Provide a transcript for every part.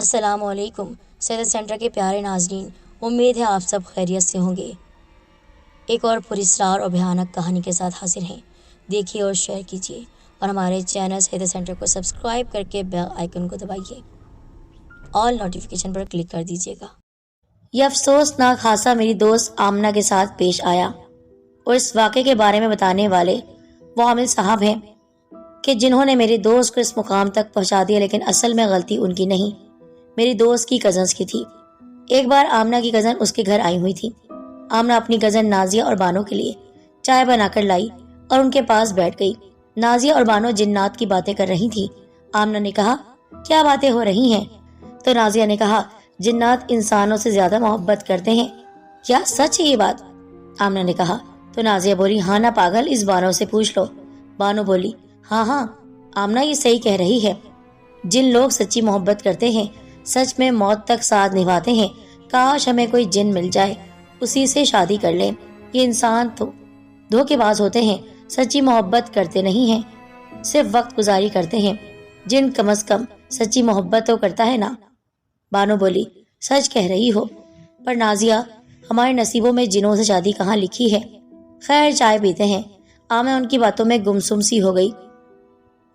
السلام علیکم سید سینٹر کے پیارے ناظرین، امید ہے آپ سب خیریت سے ہوں گے۔ ایک اور پراسرار اور بھیانک کہانی کے ساتھ حاضر ہیں۔ دیکھیے اور شیئر کیجیے اور ہمارے چینل سید سینٹر کو سبسکرائب کر کے بیل آئیکن کو دبائیے، آل نوٹیفیکیشن پر کلک کر دیجیے گا۔ یہ افسوسناک حادثہ میری دوست آمنہ کے ساتھ پیش آیا اور اس واقعے کے بارے میں بتانے والے وہ عامل صاحب ہیں کہ جنہوں نے میرے دوست کو اس مقام تک پہنچا دیا، لیکن اصل میں غلطی ان کی نہیں، میری دوست کی کزنز کی تھی۔ ایک بار آمنہ کی کزن اس کے گھر آئی ہوئی تھی۔ آمنہ اپنی کزن نازیہ اور بانو کے لیے چائے بنا کر لائی اور ان کے پاس بیٹھ گئی۔ نازیہ اور بانو جنات کی باتیں کر رہی تھی۔ آمنہ نے کہا، کیا باتیں ہو رہی ہیں؟ تو نازیہ نے کہا، جنات انسانوں سے زیادہ محبت کرتے ہیں۔ کیا سچ ہے یہ بات؟ آمنہ نے کہا۔ تو نازیہ بولی، ہاں نا پاگل، اس بانو سے پوچھ لو۔ بانو بولی، ہاں آمنہ یہ صحیح کہہ رہی ہے۔ جن لوگ سچی محبت کرتے ہیں، سچ میں موت تک ساتھ نبھاتے ہیں، کاش ہمیں کوئی جن مل جائے، اسی سے شادی کر لیں۔ یہ انسان تو دھوکے باز ہوتے ہیں، سچی محبت کرتے نہیں ہیں، صرف وقت گزاری کرتے ہیں۔ جن کم از کم سچی محبت تو کرتا ہے نا۔ بانو بولی، سچ کہہ رہی ہو، پر نازیہ ہمارے نصیبوں میں جنوں سے شادی کہاں لکھی ہے۔ خیر چائے پیتے ہیں۔ آمنہ ان کی باتوں میں گمسم سی ہو گئی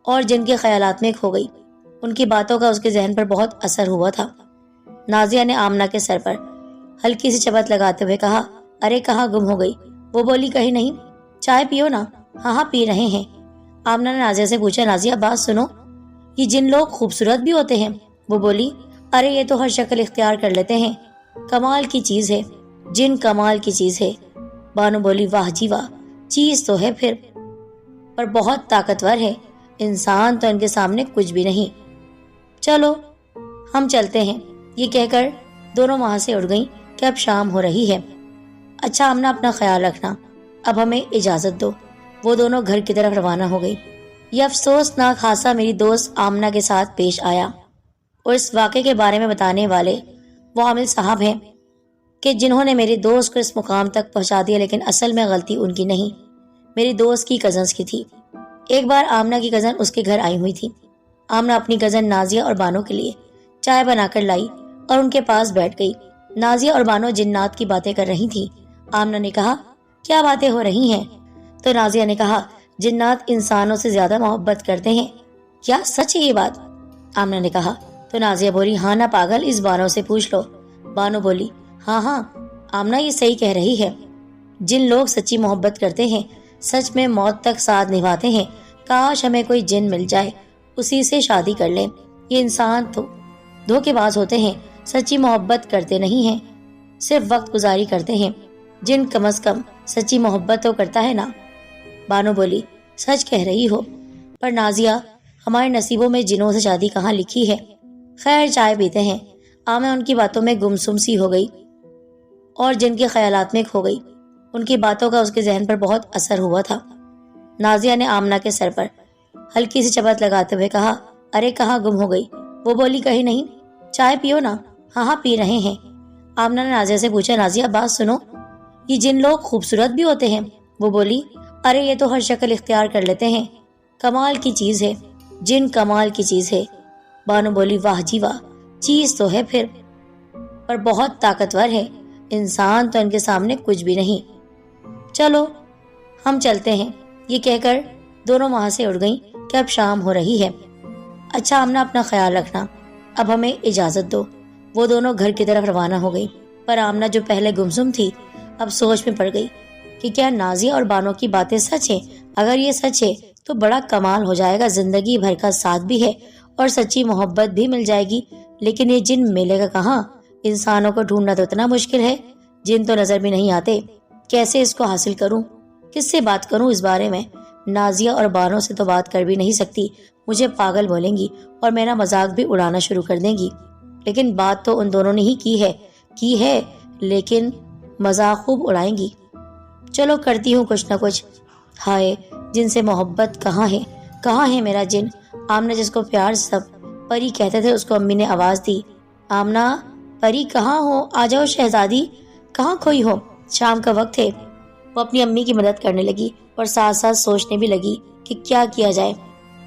اور جن کے خیالات میں کھو گئی۔ ان کی باتوں کا اس کے ذہن پر بہت اثر ہوا تھا۔ نازیہ نے آمنہ کے سر پر ہلکی سی چپت لگاتے ہوئے کہا، ارے کہاں گم ہو گئی؟ وہ بولی، کہیں نہیں، چائے پیو نا۔ ہاں پی رہے ہیں۔ آمنہ نے نازیہ سے پوچھا، نازیہ بات سنو، یہ جن لوگ خوبصورت بھی ہوتے ہیں؟ وہ بولی، ارے یہ تو ہر شکل اختیار کر لیتے ہیں، کمال کی چیز ہے، جن کمال کی چیز ہے۔ بانو بولی، واہ جی واہ، چیز تو ہے پھر، پر بہت طاقتور ہے، انسان تو ان کے سامنے کچھ بھی نہیں۔ چلو ہم چلتے ہیں۔ یہ کہہ کر دونوں وہاں سے اٹھ گئیں کہ اب شام ہو رہی ہے۔ اچھا آمنہ، اپنا خیال رکھنا، اب ہمیں اجازت دو۔ وہ دونوں گھر کی طرف روانہ ہو گئی۔ یہ افسوسناک حادثہ میری دوست آمنہ کے ساتھ پیش آیا اور اس واقعے کے بارے میں بتانے والے وہ عامل صاحب ہیں کہ جنہوں نے میرے دوست کو اس مقام تک پہنچا دیا، لیکن اصل میں غلطی ان کی نہیں، میری دوست کی کزنز کی تھی۔ ایک بار آمنہ کی کزن اس کے گھر آئی ہوئی تھی۔ آمنہ اپنی کزن نازیہ اور بانو کے لیے چائے بنا کر لائی اور ان کے پاس بیٹھ گئی۔ نازیہ اور بانو جنات کی باتیں کر رہی تھی۔ آمنہ نے کہا، کیا باتیں ہو رہی ہیں؟ تو نازیہ نے کہا، جنات انسانوں سے زیادہ محبت کرتے ہیں۔ کیا سچ ہے یہ بات؟ آمنہ نے کہا۔ تو نازیہ بولی، ہاں نا پاگل، اس بانو سے پوچھ لو۔ بانو بولی، ہاں آمنہ یہ صحیح کہہ رہی ہے۔ جن لوگ سچی محبت کرتے ہیں، سچ میں موت تک ساتھ نبھاتے ہیں، کاش ہمیں کوئی جن مل جائے، اسی سے شادی کر لیں۔ یہ انسان تو دھوکے باز ہوتے ہیں، سچی محبت کرتے نہیں ہیں، صرف وقت گزاری کرتے ہیں۔ جن کم از کم سچی محبت تو کرتا ہے نا۔ بانو بولی، سچ کہہ رہی ہو، پر نازیہ ہمارے نصیبوں میں جنوں سے شادی کہاں لکھی ہے۔ خیر چائے پیتے ہیں۔ آمنہ ان کی باتوں میں گمسم سی ہو گئی اور جن کے خیالات میں کھو گئی۔ ان کی باتوں کا اس کے ذہن پر بہت اثر ہوا تھا۔ نازیہ نے آمنہ کے سر پر ہلکی سی چپت لگاتے ہوئے کہا، ارے کہاں گم ہو گئی؟ وہ بولی، کہیں نہیں، چائے پیو نا۔ ہاں پی رہے ہیں۔ آمنہ نے نازیہ سے پوچھا، نازیہ بات سنو، یہ جن لوگ خوبصورت بھی ہوتے ہیں؟ وہ بولی، ارے یہ تو ہر شکل اختیار کر لیتے ہیں، کمال کی چیز ہے، جن کمال کی چیز ہے۔ بانو بولی، واہ جی واہ، چیز تو ہے پھر، پر بہت طاقتور ہے، انسان تو ان کے سامنے کچھ بھی نہیں۔ چلو ہم چلتے ہیں۔ یہ کہہ کر دونوں وہاں سے اٹھ گئیں کہ اب شام ہو رہی ہے۔ اچھا آمنہ، اپنا خیال رکھنا، اب ہمیں اجازت دو۔ وہ دونوں گھر کی طرف روانہ ہو گئی، پر آمنہ جو پہلے گمسم تھی اب سوچ میں پڑ گئی کہ کیا نازیہ اور بانو کی باتیں سچ ہیں؟ اگر یہ سچ ہے تو بڑا کمال ہو جائے گا، زندگی بھر کا ساتھ بھی ہے اور سچی محبت بھی مل جائے گی، لیکن یہ جن ملے گا کہاں؟ انسانوں کو ڈھونڈنا تو اتنا مشکل ہے، جن تو نظر بھی نہیں آتے۔ کیسے اس کو حاصل کروں؟ کس سے بات کروں اس بارے میں؟ نازیہ اور بانو سے تو بات کر بھی نہیں سکتی، مجھے پاگل بولیں گی اور میرا مذاق بھی اڑانا شروع کر دیں گی۔ لیکن بات تو ان دونوں نے ہی کی ہے، لیکن مذاق خوب اڑائیں گی۔ چلو کرتی ہوں کچھ نہ کچھ۔ ہائے، جن سے محبت کہاں ہے میرا جن؟ آمنہ جس کو پیار سے سب پری کہتے تھے، اس کو امی نے آواز دی، آمنہ پری کہاں ہو؟ آ جاؤ شہزادی، کہاں کھوئی ہو؟ شام کا وقت ہے۔ وہ اپنی امی کی مدد کرنے لگی اور ساتھ ساتھ سوچنے بھی لگی کہ کیا کیا جائے۔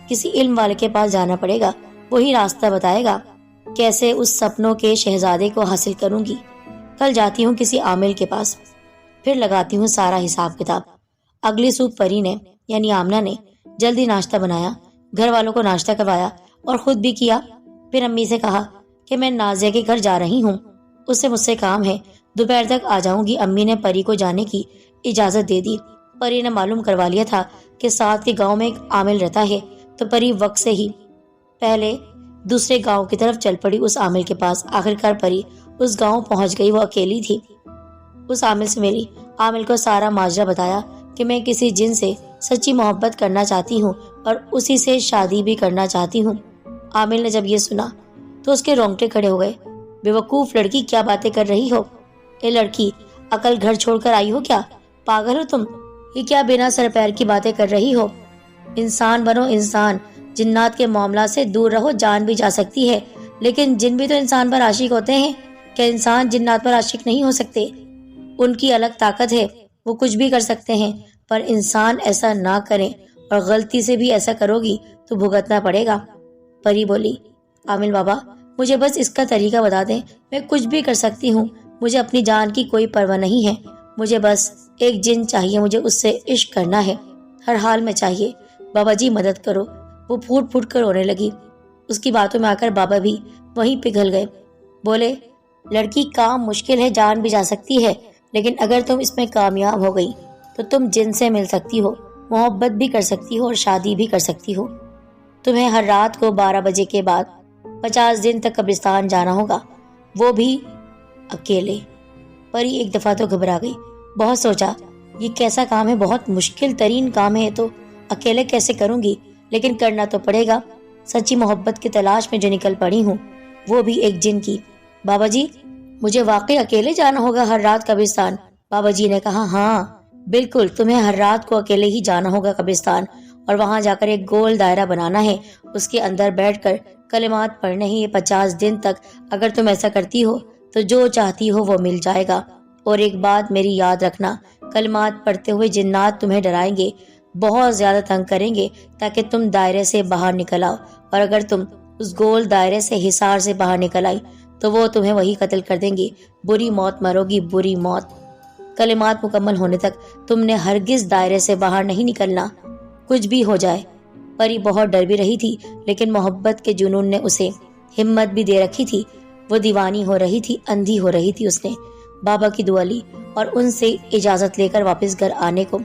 کسی علم والے کے پاس جانا پڑے گا، وہی راستہ بتائے گا۔ کیسے اس سپنوں کے شہزادے کو حاصل کروں گی؟ کل جاتی ہوں کسی عامل کے پاس، پھر لگاتی ہوں سارا حساب کتاب۔ اگلی صبح پری نے یعنی آمنہ نے جلدی ناشتہ بنایا، گھر والوں کو ناشتہ کروایا اور خود بھی کیا۔ پھر امی سے کہا کہ میں نازیہ کے گھر جا رہی ہوں، اس سے مجھ سے کام ہے، دوپہر تک آ جاؤں گی۔ امی نے پری کو جانے کی اجازت دے دی۔ پری نے معلوم کروا لیا تھا کہ ساتھ کے گاؤں میں ایک عامل رہتا ہے، تو پری وقت سے ہی پہلے دوسرے گاؤں کی طرف چل پڑی اس عامل کے پاس۔ آخرکار پری اس گاؤں پہنچ گئی۔ وہ اکیلی تھی، اس عامل سے ملی، عامل کو سارا ماجرا بتایا کہ میں کسی جن سے سچی محبت کرنا چاہتی ہوں اور اسی سے شادی بھی کرنا چاہتی ہوں۔ عامل نے جب یہ سنا تو اس کے رونگٹے کھڑے ہو گئے۔ بے وقوف لڑکی، کیا باتیں کر رہی ہو؟ اے لڑکی، عقل گھر چھوڑ کر آئی ہو کیا؟ پاگل ہو تم؟ یہ کیا بنا سر پیر کی باتیں کر رہی ہو؟ انسان بنو انسان، جنات کے معاملات سے دور رہو۔ جان بھی جا سکتی ہے لیکن جن بھی تو انسان پر عاشق ہوتے ہیں، کیا انسان جنات پر عاشق نہیں ہو سکتے؟ ان کی الگ طاقت ہے، وہ کچھ بھی کر سکتے ہیں، پر انسان ایسا نہ کریں، اور غلطی سے بھی ایسا کرو گی تو بھگتنا پڑے گا۔ پری بولی، عامل بابا مجھے بس اس کا طریقہ بتا دیں، میں کچھ بھی کر سکتی ہوں، مجھے اپنی جان کی کوئی پرواہ نہیں ہے، مجھے بس ایک جن چاہیے، مجھے اس سے عشق کرنا ہے، ہر حال میں چاہیے، بابا جی مدد کرو۔ وہ پھوٹ پھوٹ کر رونے لگی۔ اس کی باتوں میں آ کر بابا بھی وہیں پگھل گئے۔ بولے، لڑکی کام مشکل ہے، جان بھی جا سکتی ہے، لیکن اگر تم اس میں کامیاب ہو گئی تو تم جن سے مل سکتی ہو، محبت بھی کر سکتی ہو اور شادی بھی کر سکتی ہو۔ تمہیں ہر رات کو 12 بجے کے بعد 50 دن تک قبرستان جانا ہوگا، وہ بھی اکیلے۔ پری ایک دفعہ تو گھبرا گئی، بہت سوچا یہ کیسا کام ہے، بہت مشکل ترین کام ہے، تو اکیلے کیسے کروں گی، لیکن کرنا تو پڑے گا۔ سچی محبت کی تلاش میں جو نکل پڑی ہوں، وہ بھی ایک جن کی۔ بابا جی مجھے واقعی اکیلے جانا ہوگا ہر رات قبرستان؟ بابا جی نے کہا، ہاں بالکل، تمہیں ہر رات کو اکیلے ہی جانا ہوگا قبرستان، اور وہاں جا کر ایک گول دائرہ بنانا ہے، اس کے اندر بیٹھ کر کلمات پڑھنے ہیں۔ یہ 50 دن تک اگر تم ایسا کرتی ہو تو جو چاہتی ہو وہ مل جائے گا۔ اور ایک بات میری یاد رکھنا، کلمات پڑھتے ہوئے جنات تمہیں ڈرائیں گے، بہت زیادہ تنگ کریں گے تاکہ تم دائرے سے باہر نکل آؤ، اور اگر تم اس گول دائرے سے حصار سے باہر نکل آئی تو وہ تمہیں وہی قتل کر دیں گے، بری موت مرو گی، بری موت۔ کلمات مکمل ہونے تک تم نے ہرگز دائرے سے باہر نہیں نکلنا، کچھ بھی ہو جائے۔ پری بہت ڈر بھی رہی تھی، لیکن محبت کے جنون نے اسے ہمت بھی دے رکھی تھی۔ وہ دیوانی ہو رہی تھی، اندھی ہو رہی تھی۔ اس نے بابا کی دعا لی اور ان سے اجازت لے کر واپس گھر آنے کو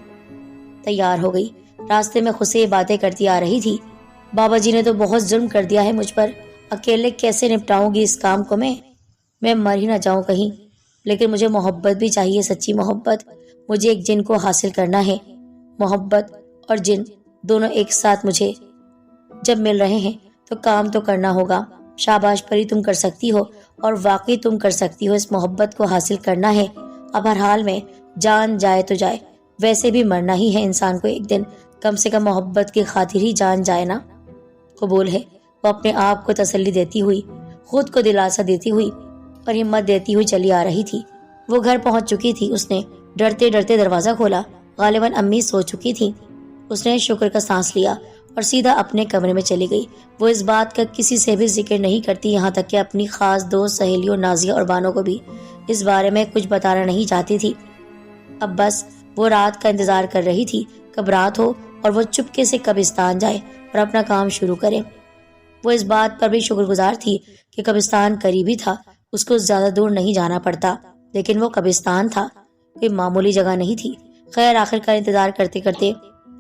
تیار ہو گئی۔ راستے میں خود سے یہ باتیں کرتی آ رہی تھی، بابا جی نے تو بہت ظلم کر دیا ہے مجھ پر، اکیلے کیسے نپٹاؤں گی اس کام کو، میں مر ہی نہ جاؤں کہیں، لیکن مجھے محبت بھی چاہیے، سچی محبت۔ مجھے ایک جن کو حاصل کرنا ہے، محبت اور جن دونوں ایک ساتھ مجھے جب مل رہے ہیں تو کام تو کرنا ہوگا۔ شاباش پری، تم کر سکتی ہو، اور واقعی تم کر سکتی ہو، اس محبت کو حاصل کرنا ہے۔ اب ہر حال میں جان جائے تو جائے، ویسے بھی مرنا ہی ہے انسان کو ایک دن، کم سے کم محبت کی خاطر ہی جان جائے نا۔ قبول ہے، وہ اپنے آپ کو تسلی دیتی ہوئی، خود کو دلاسا دیتی ہوئی اور ہمت دیتی ہوئی چلی آ رہی تھی۔ وہ گھر پہنچ چکی تھی۔ اس نے ڈرتے ڈرتے دروازہ کھولا، غالباً امی سو چکی تھی۔ اس نے شکر کا سانس لیا اور سیدھا اپنے کمرے میں چلی گئی۔ وہ اس بات کا کسی سے بھی ذکر نہیں کرتی، یہاں تک کہ اپنی خاص دوست سہیلیوں نازیہ اور بانو کو بھی اس بارے میں کچھ بتانا نہیں چاہتی تھی۔ اب بس وہ رات کا انتظار کر رہی تھی، کب رات ہو اور وہ چپکے سے قبرستان جائے اور اپنا کام شروع کرے۔ وہ اس بات پر بھی شکر گزار تھی کہ قبرستان قریب ہی تھا، اس کو زیادہ دور نہیں جانا پڑتا، لیکن وہ قبرستان تھا، کوئی معمولی جگہ نہیں تھی۔ خیر، آخر کا انتظار کرتے کرتے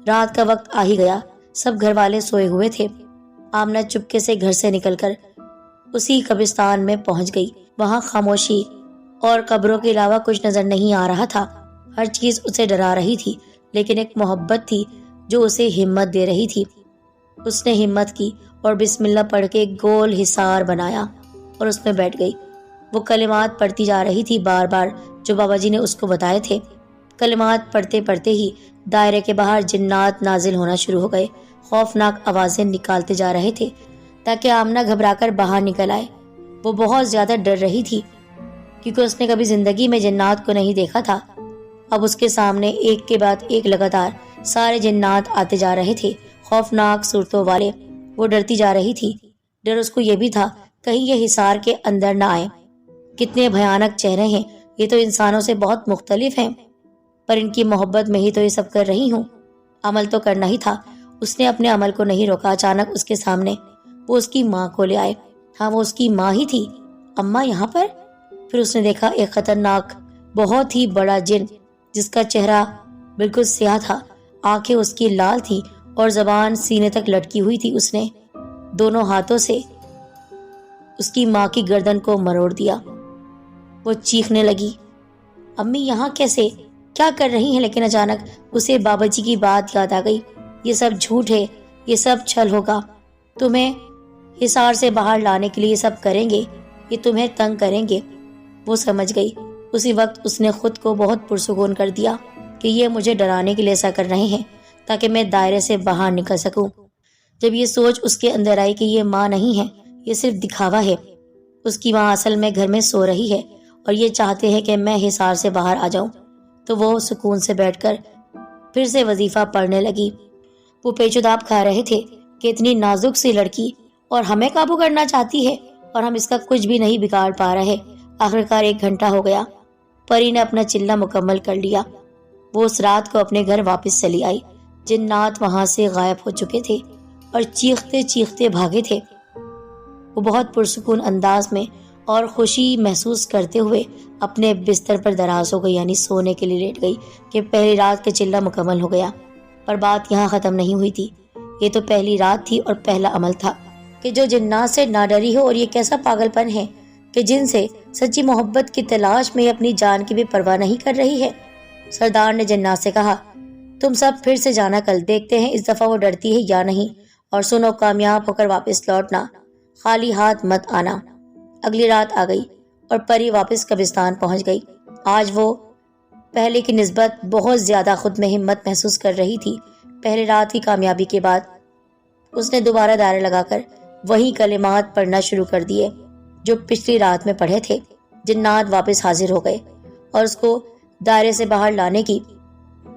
رات کا وقت آ ہی گیا، سب گھر والے سوئے ہوئے تھے۔ آمنہ چپکے سے گھر سے نکل کر اسی قبرستان میں پہنچ گئی۔ وہاں خاموشی اور قبروں کے علاوہ کچھ نظر نہیں آ رہا تھا، ہر چیز اسے ڈرا رہی تھی، لیکن ایک محبت تھی جو اسے ہمت دے رہی تھی۔ اس نے ہمت کی اور بسم اللہ پڑھ کے ایک گول حصار بنایا اور اس میں بیٹھ گئی۔ وہ کلمات پڑھتی جا رہی تھی بار بار، جو بابا جی نے اس کو بتائے تھے۔ کلمات پڑھتے پڑھتے ہی دائرے کے باہر جنات نازل ہونا شروع ہو گئے، خوفناک آوازیں نکالتے جا رہے تھے تاکہ آمنہ گھبرا کر باہر نکل آئے۔ وہ بہت زیادہ ڈر رہی تھی کیونکہ اس نے کبھی زندگی میں جنات کو نہیں دیکھا تھا۔ اب اس کے سامنے ایک کے بعد ایک لگاتار سارے جنات آتے جا رہے تھے، خوفناک صورتوں والے۔ وہ ڈرتی جا رہی تھی۔ ڈر اس کو یہ بھی تھا کہیں یہ حصار کے اندر نہ آئے۔ کتنے بھیانک چہرے ہیں، یہ تو انسانوں سے بہت مختلف ہیں، پر ان کی محبت میں ہی تو یہ سب کر رہی ہوں۔ عمل تو کرنا ہی تھا۔ اس نے اپنے عمل کو نہیں روکا۔ اچانک اس کے سامنے وہ اس کی ماں کو لے آئے۔ ہاں، وہ اس کی ماں ہی تھی۔ اماں یہاں پر؟ پھر اس نے دیکھا ایک خطرناک بہت ہی بڑا جن، جس کا چہرہ بالکل سیاہ تھا، آنکھیں اس کی لال تھی اور زبان سینے تک لٹکی ہوئی تھی۔ اس نے دونوں ہاتھوں سے اس کی ماں کی گردن کو مروڑ دیا۔ وہ چیخنے لگی، امی یہاں کیسے؟ کیا کر رہی ہیں؟ لیکن اچانک اسے بابا جی کی بات یاد آ گئی۔ یہ سب جھوٹ ہے، یہ سب چھل ہوگا۔ تمہیں حصار سے باہر لانے کے لیے یہ سب کریں گے، یہ تمہیں تنگ کریں گے۔ وہ سمجھ گئی۔ اسی وقت اس نے خود کو بہت پرسکون کر دیا کہ یہ مجھے ڈرانے کے لیے ایسا کر رہے ہیں تاکہ میں دائرے سے باہر نکل سکوں۔ جب یہ سوچ اس کے اندر آئی کہ یہ ماں نہیں ہے، یہ صرف دکھاوا ہے، اس کی ماں اصل میں گھر میں سو رہی ہے اور یہ چاہتے ہیں کہ میں حصار سے باہر آ جاؤں، تو وہ سکون سے بیٹھ کر پھر سے وظیفہ پڑھنے لگی۔ وہ پیچوداب کھا رہے تھے کہ اتنی نازک سی لڑکی اور ہمیں قابو کرنا چاہتی ہے اور ہم اس کا کچھ بھی نہیں بگاڑ پا رہے۔ آخرکار 1 گھنٹہ ہو گیا۔ پری نے اپنا چلہ مکمل کر لیا۔ وہ اس رات کو اپنے گھر واپس چلی آئی۔ جنات وہاں سے غائب ہو چکے تھے اور چیختے چیختے بھاگے تھے۔ وہ بہت پرسکون انداز میں اور خوشی محسوس کرتے ہوئے اپنے بستر پر دراز ہو گئی، یعنی سونے کے لیے لیٹ گئی کہ پہلی رات کا چلہ مکمل ہو گیا۔ پر بات یہاں ختم نہیں ہوئی تھی۔ یہ تو پہلی رات تھی اور پہلا عمل تھا کہ جو جنات سے نہ ڈری ہو، اور یہ کیسا پاگل پن ہے کہ جن سے سچی محبت کی تلاش میں اپنی جان کی بھی پرواہ نہیں کر رہی ہے۔ سردار نے جنات سے کہا، تم سب پھر سے جانا، کل دیکھتے ہیں اس دفعہ وہ ڈرتی ہے یا نہیں، اور سنو، کامیاب ہو کر واپس لوٹنا، خالی ہاتھ مت آنا۔ اگلی رات آ گئی اور پری واپس قبرستان پہنچ گئی۔ آج وہ پہلے کی نسبت بہت زیادہ خود میں ہمت محسوس کر رہی تھی۔ پہلے رات کی کامیابی کے بعد اس نے دوبارہ دائرہ لگا کر وہی کلمات پڑھنا شروع کر دیے جو پچھلی رات میں پڑھے تھے۔ جنات واپس حاضر ہو گئے اور اس کو دائرے سے باہر لانے کی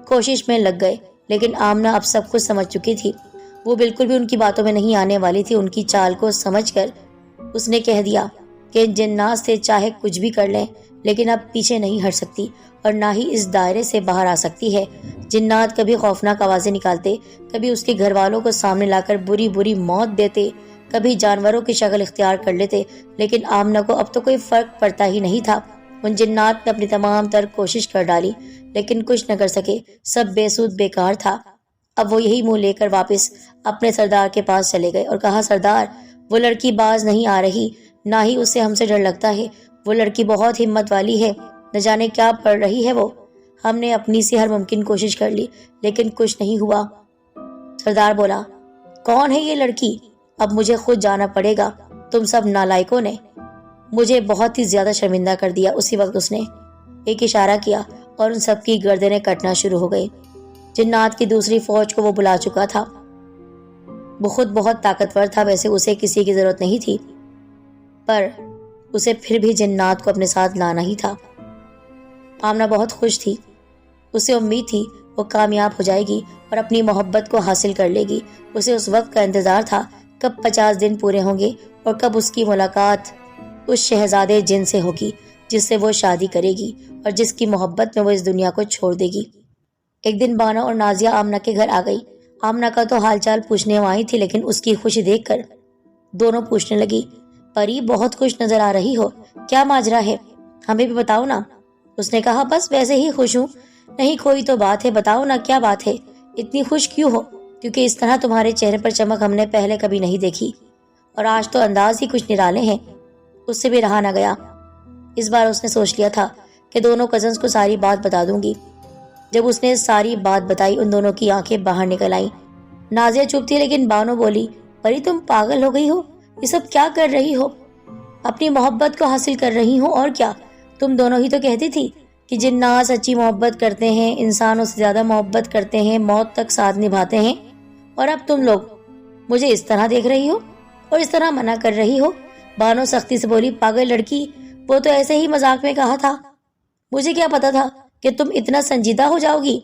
کوشش میں لگ گئے، لیکن آمنہ اب سب کچھ سمجھ چکی تھی۔ وہ بالکل بھی ان کی باتوں میں نہیں آنے والی تھی۔ ان کی چال کو سمجھ کر اس نے کہہ دیا کہ جنات سے چاہے کچھ بھی کر لیں، لیکن اب پیچھے نہیں ہٹ سکتی اور نہ ہی اس دائرے سے باہر آ سکتی ہے۔ جنات کبھی خوفناک آوازیں نکالتے، کبھی اس کے گھر والوں کو سامنے لا کر بری بری موت دیتے، کبھی جانوروں کی شکل اختیار کر لیتے، لیکن آمنہ کو اب تو کوئی فرق پڑتا ہی نہیں تھا۔ ان جنات نے اپنی تمام تر کوشش کر ڈالی، لیکن کچھ نہ کر سکے۔ سب بے سود بیکار تھا۔ اب وہ یہی منہ لے کر واپس اپنے سردار کے پاس چلے گئے اور کہا، سردار، وہ لڑکی باز نہیں آ رہی، نہ ہی اسے ہم سے ڈر لگتا ہے۔ وہ لڑکی بہت ہمت والی ہے، نہ جانے کیا پڑھ رہی ہے وہ۔ ہم نے اپنی سے ہر ممکن کوشش کر لی، لیکن کچھ نہیں ہوا۔ سردار بولا، کون ہے یہ لڑکی؟ اب مجھے خود جانا پڑے گا۔ تم سب نالائکوں نے مجھے بہت ہی زیادہ شرمندہ کر دیا۔ اسی وقت اس نے ایک اشارہ کیا اور ان سب کی گردنیں کٹنا شروع ہو گئی۔ جنات کی دوسری فوج کو وہ بلا چکا تھا۔ وہ خود بہت طاقتور تھا، ویسے اسے کسی کی ضرورت نہیں تھی، پر اسے پھر بھی جنات کو اپنے ساتھ لانا ہی تھا۔ آمنہ بہت خوش تھی۔ اسے امید تھی وہ کامیاب ہو جائے گی اور اپنی محبت کو حاصل کر لے گی۔ اسے اس وقت کا انتظار تھا کب 50 دن پورے ہوں گے اور کب اس کی ملاقات اس شہزادے جن سے ہوگی جس سے وہ شادی کرے گی اور جس کی محبت میں وہ اس دنیا کو چھوڑ دے گی۔ ایک دن بانو اور نازیہ آمنہ کے گھر آ گئی۔ آمنہ کا تو حال چال پوچھنے وہ آئی تھی، لیکن اس کی خوشی دیکھ کر دونوں پوچھنے لگی، پری بہت خوش نظر آ رہی ہو، کیا ماجرا ہے؟ ہمیں بھی بتاؤ نا۔ اس نے کہا، بس ویسے ہی خوش ہوں، نہیں کوئی تو بات ہے، بتاؤ نا کیا بات ہے، اتنی خوش کیوں ہو؟ کیونکہ اس طرح تمہارے چہرے پر چمک ہم نے پہلے کبھی نہیں دیکھی، اور آج تو انداز ہی کچھ نرالے ہیں۔ اس سے بھی رہا نہ گیا۔ اس بار اس نے سوچ لیا تھا کہ دونوں کزنز کو ساری بات بتا دوں گی۔ جب اس نے ساری بات بتائی، ان دونوں کی آنکھیں باہر نکل آئیں۔ نازیہ چپ تھی، لیکن بانو بولی، پری تم پاگل ہو گئی ہو، یہ سب کیا کر رہی ہو؟ اپنی محبت کو حاصل کر رہی ہو اور کیا؟ تم دونوں ہی تو کہتی تھی کہ جنات سچی محبت کرتے ہیں، انسانوں سے زیادہ محبت کرتے ہیں، موت تک ساتھ نبھاتے ہیں، اور اب تم لوگ مجھے اس طرح دیکھ رہی ہو اور اس طرح منع کر رہی ہو۔ بانو سختی سے بولی، پاگل لڑکی، وہ تو ایسے ہی مذاق میں کہا تھا، مجھے کیا پتا تھا کہ تم اتنا سنجیدہ ہو جاؤ گی۔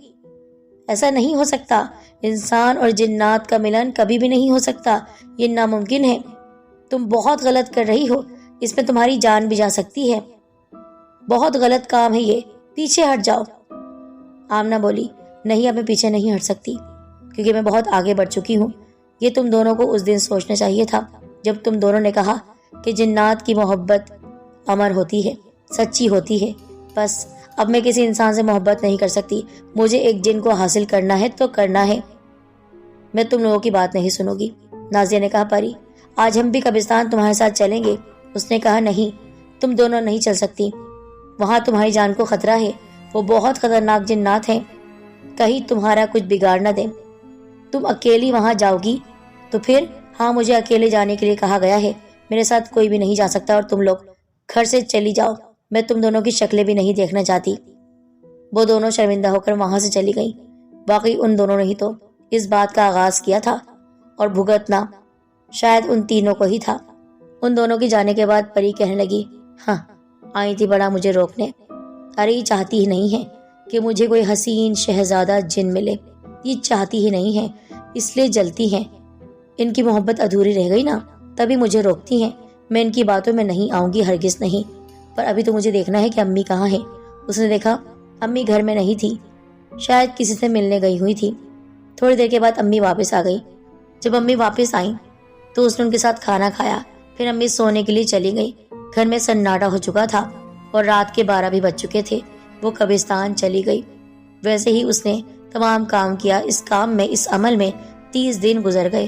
ایسا نہیں ہو سکتا، انسان اور جنات کا ملن کبھی بھی نہیں ہو سکتا، یہ ناممکن ہے۔ تم بہت غلط کر رہی ہو، اس میں تمہاری جان بھی جا سکتی ہے، بہت غلط کام ہے یہ، پیچھے ہٹ جاؤ۔ آمنہ بولی، نہیں اب میں پیچھے نہیں ہٹ سکتی کیونکہ میں بہت آگے بڑھ چکی ہوں۔ یہ تم دونوں کو اس دن سوچنا چاہیے تھا جب تم دونوں نے کہا کہ جنات کی محبت امر ہوتی ہے، سچی ہوتی ہے۔ بس اب میں کسی انسان سے محبت نہیں کر سکتی، مجھے ایک جن کو حاصل کرنا ہے تو کرنا ہے، میں تم لوگوں کی بات نہیں سنوں گی۔ نازیہ نے کہا، پری آج ہم بھی قبرستان تمہارے ساتھ چلیں گے؟ اس نے کہا، نہیں تم دونوں نہیں چل سکتی، وہاں تمہاری جان کو خطرہ ہے، وہ بہت خطرناک جنات ہیں، کہیں تمہارا کچھ بگاڑ نہ دیں۔ تم اکیلی وہاں جاؤ گی تو پھر؟ ہاں مجھے اکیلے جانے کے لیے کہا گیا ہے، میرے ساتھ کوئی بھی نہیں جا سکتا، اور تم لوگ گھر سے چلی جاؤ، میں تم دونوں کی شکلیں بھی نہیں دیکھنا چاہتی۔ وہ دونوں شرمندہ ہو کر وہاں سے چلی گئیں۔ واقعی ان دونوں نے ہی تو اس بات کا آغاز کیا تھا، اور بھگتنا شاید ان تینوں کو ہی تھا۔ ان دونوں کے جانے کے بعد پری کہنے لگی، ہاں آئی تھی بڑا مجھے روکنے، ارے یہ چاہتی ہی نہیں ہے کہ مجھے کوئی حسین شہزادہ جن ملے، یہ چاہتی ہی نہیں ہے، اس لیے جلتی ہیں، ان کی محبت ادھوری رہ گئی نا، تبھی مجھے روکتی ہیں۔ میں ان کی باتوں میں نہیں آؤں گی، ہرگز نہیں، پر ابھی تو مجھے دیکھنا ہے کہ امی کہاں ہیں۔ اس نے دیکھا امی گھر میں نہیں تھی، شاید کسی سے ملنے گئی ہوئی تھی۔ تھوڑی دیر کے بعد امی واپس آ گئی۔ جب امی واپس آئیں تو اس نے ان کے ساتھ کھانا کھایا، پھر امی سونے کے لیے چلی گئی۔ گھر میں سناٹا ہو چکا تھا اور رات کے 12 بھی بج چکے تھے۔ وہ قبرستان چلی گئی، ویسے ہی اس نے تمام کام کیا۔ اس عمل میں 30 دن گزر گئے۔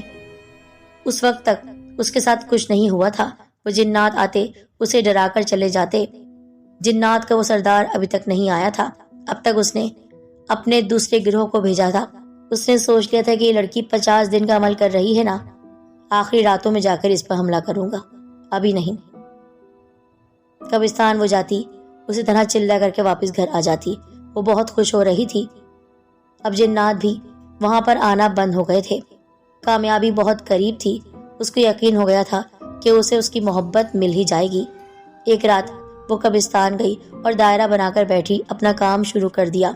اس وقت تک اس کے ساتھ کچھ نہیں ہوا تھا۔ وہ جنات آتے اسے ڈرا کر چلے جاتے۔ جنات کا وہ سردار ابھی تک نہیں آیا تھا۔ اب تک اس نے اپنے دوسرے گروہ کو بھیجا تھا۔ اس نے سوچ لیا تھا کہ یہ لڑکی 50 دن کا عمل کر رہی ہے نا، آخری راتوں میں جا کر اس پر حملہ کروں گا، ابھی نہیں۔ قبرستان وہ جاتی، اسی طرح چلا کر کے واپس گھر آ جاتی۔ وہ بہت خوش ہو رہی تھی۔ اب جنات بھی وہاں پر آنا بند ہو گئے تھے۔ کامیابی بہت قریب تھی۔ اس کو یقین ہو گیا تھا کہ اسے اس کی محبت مل ہی جائے گی۔ ایک رات وہ قبرستان گئی اور دائرہ بنا کر بیٹھی، اپنا کام شروع کر دیا۔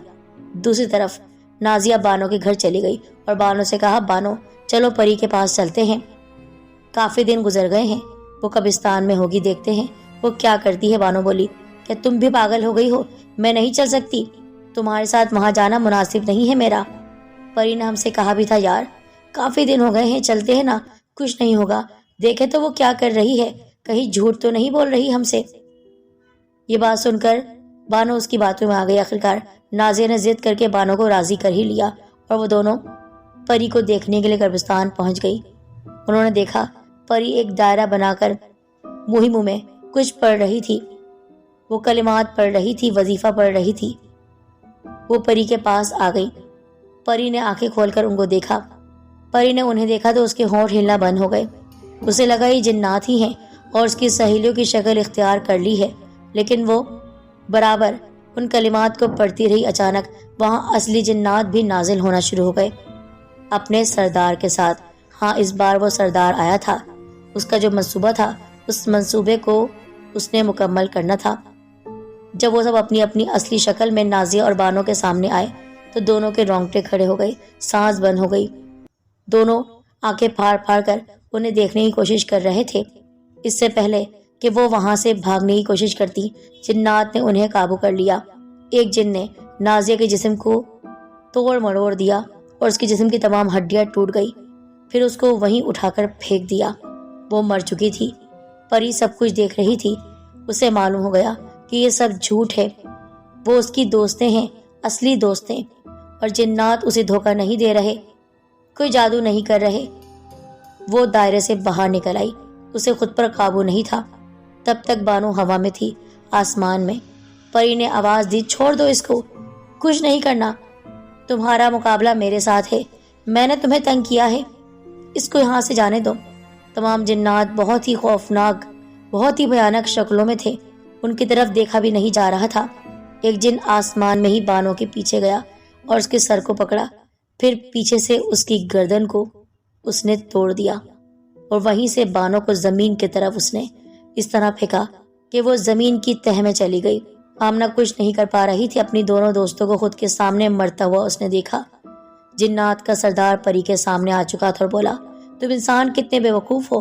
دوسری طرف نازیہ بانو کے گھر چلی گئی اور بانو سے کہا، بانو چلو پری کے پاس چلتے ہیں، کافی دن گزر گئے ہیں، وہ قبرستان میں ہوگی، دیکھتے ہیں وہ کیا کرتی ہے۔ بانو بولی، کیا تم بھی پاگل ہو گئی ہو؟ میں نہیں چل سکتی، تمہارے ساتھ وہاں جانا مناسب نہیں ہے میرا۔ پری نے ہم سے کہا بھی تھا یار، کافی دن ہو گئے ہیں، چلتے ہیں نا، کچھ نہیں ہوگا، دیکھے تو وہ کیا کر رہی ہے، کہیں جھوٹ تو نہیں بول رہی ہم سے۔ یہ بات سن کر بانو اس کی باتوں میں آ گئی۔ آخرکار نازیہ نے ضد کر کے بانو کو راضی کر ہی لیا اور وہ دونوں پری کو دیکھنے کے لیے قبرستان پہنچ گئی۔ انہوں نے دیکھا پری ایک دائرہ بنا کر منہ میں کچھ پڑھ رہی تھی، وہ کلمات پڑھ رہی تھی، وظیفہ پڑھ رہی تھی۔ وہ پری کے پاس آ گئی۔ پری نے آنکھیں کھول کر ان کو دیکھا۔ پری نے انہیں دیکھا تو اس کے ہونٹ ہلنا بند ہو گئے۔ اسے لگا یہ جنات ہی ہیں اور اس کی سہیلیوں کی شکل اختیار کر لی ہے، لیکن وہ برابر ان کلمات کو پڑھتی رہی۔ اچانک وہاں اصلی جنات بھی نازل ہونا شروع ہو گئے، اپنے سردار کے ساتھ۔ ہاں اس بار وہ سردار آیا تھا، اس کا جو منصوبہ تھا اس منصوبے کو اس نے مکمل کرنا تھا۔ جب وہ سب اپنی اپنی اصلی شکل میں نازیہ اور بانو کے سامنے آئے تو دونوں کے رونگٹے کھڑے ہو گئے، سانس بند ہو گئی۔ دونوں آنکھیں پھاڑ پھاڑ کر انہیں دیکھنے کی کوشش کر رہے تھے۔ اس سے پہلے کہ وہ وہاں سے بھاگنے کی کوشش کرتی، جنات نے انہیں قابو کر لیا۔ ایک جن نے نازیہ کے جسم کو توڑ مروڑ دیا اور اس کے جسم کی تمام ہڈیاں ٹوٹ گئی، پھر اس کو وہیں اٹھا کر پھینک دیا۔ وہ مر چکی تھی۔ پری سب کچھ دیکھ رہی تھی۔ اسے معلوم ہو گیا کہ یہ سب جھوٹ ہے، وہ اس کی دوستیں ہیں، اصلی دوستیں، اور جنات اسے دھوکہ نہیں دے رہے، کوئی جادو نہیں کر رہے۔ وہ دائرے سے باہر نکل آئی، اسے خود پر قابو نہیں تھا۔ تب تک بانو ہوا میں تھی، آسمان میں۔ پری نے آواز دی، چھوڑ دو اس کو، کچھ نہیں کرنا، تمہارا مقابلہ میرے ساتھ ہے، میں نے تمہیں تنگ کیا ہے، اس کو یہاں سے جانے دو۔ تمام جنات بہت ہی خوفناک، بہت ہی بھیانک شکلوں میں تھے، ان کی طرف دیکھا بھی نہیں جا رہا تھا۔ ایک جن آسمان میں ہی بانو کے پیچھے گیا اور اس کے سر کو پکڑا، پھر پیچھے سے اس کی گردن کو اس نے توڑ دیا اور وہیں سے بانو کو زمین کی طرف اس نے اس طرح پھینکا کہ وہ زمین کی تہہ میں چلی گئی۔ آمنہ کچھ نہیں کر پا رہی تھی، اپنی دونوں دوستوں کو خود کے سامنے مرتا ہوا اس نے دیکھا۔ جنات کا سردار پری کے سامنے آ چکا تھا اور بولا، تم انسان کتنے بے وقوف ہو،